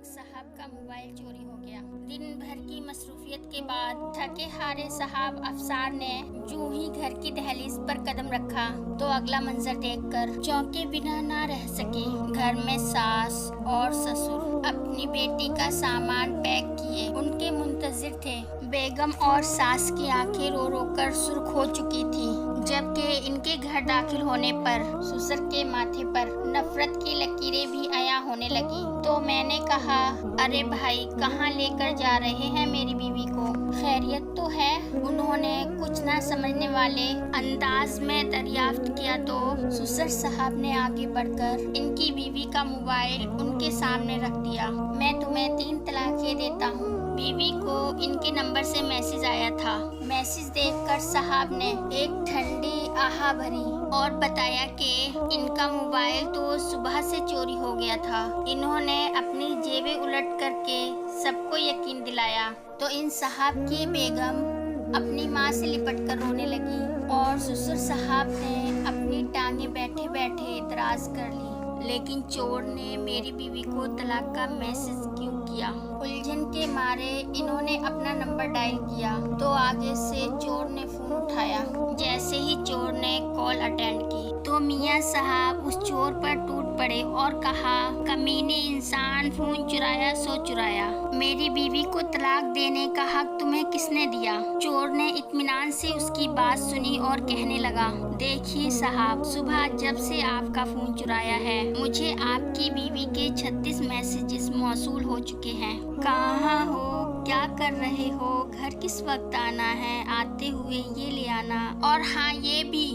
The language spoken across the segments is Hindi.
एक साहब का मोबाइल चोरी हो गया। दिन भर की मसरूफियत के बाद थके हारे साहब अफसार ने जो ही घर की दहलीज पर कदम रखा तो अगला मंजर देखकर चौंके बिना ना रह सके। घर में सास और ससुर अपनी बेटी का सामान पैक किए उनके मुंतजिर थे। बेगम और सास की आंखें रो रो कर सुर्ख हो चुकी थी, जबकि इनके घर दाखिल होने पर ससुर के माथे पर नफरत की लकीरें भी आया होने लगी। तो मैंने कहा, अरे भाई, कहाँ लेकर जा रहे हैं मेरी बीवी को? खैरियत तो है? उन्होंने कुछ ना समझने वाले अंदाज में दरियाफ्त किया तो ससुर साहब ने आगे बढ़कर इनकी बीवी का मोबाइल उनके सामने रख दिया। मैं तुम्हें 3 तलाकें देता हूँ। बीवी को इनके नंबर से मैसेज आया था। मैसेज देखकर साहब ने एक ठंडी आहा भरी और बताया कि इनका मोबाइल तो सुबह से चोरी हो गया था। इन्होंने अपनी जेबें उलट करके सबको यकीन दिलाया तो इन साहब की बेगम अपनी माँ से लिपट कर रोने लगी और ससुर साहब ने अपनी टांगें बैठे बैठे दराज कर ली। लेकिन चोर ने मेरी बीवी को तलाक का मैसेज क्यों किया? उलझन के मारे इन्होंने अपना नंबर डायल किया तो आगे से चोर ने फोन उठाया। जैसे ही चोर ने कॉल अटेंड की तो मियाँ साहब उस चोर पर टूट पड़े और कहा, कमीने इंसान, फोन चुराया सो चुराया। मेरी बीवी को तलाक देने का हक तुम्हें किसने दिया? चोर ने इत्मीनान से उसकी बात सुनी और कहने लगा, देखिए साहब, सुबह जब से आपका फोन चुराया है मुझे आपकी बीवी के 36 मैसेजेस मौसूल हो चुके हैं। कहाँ हो? क्या कर रहे हो? घर किस वक्त आना है? आते हुए ये ले आना, और हाँ ये भी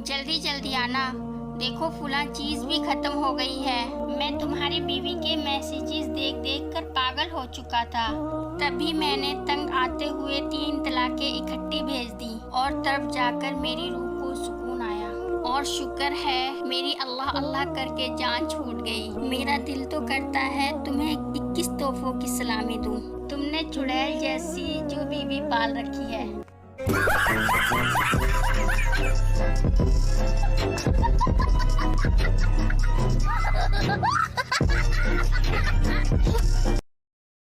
जल्दी जल्दी आना। देखो फुला चीज भी खत्म हो गई है। मैं तुम्हारी बीवी के मैसेजेस देख देख कर पागल हो चुका था। तभी मैंने तंग आते हुए 3 तलाकें इकट्ठी भेज दी और तब जाकर मेरी रूह को सुकून आया। और शुक्र है मेरी अल्लाह अल्लाह करके जान छूट गई। मेरा दिल तो करता है तुम्हें 21 तोहफों की सलामी दूं। तुमने चुड़ैल जैसी जो बीवी पाल रखी है।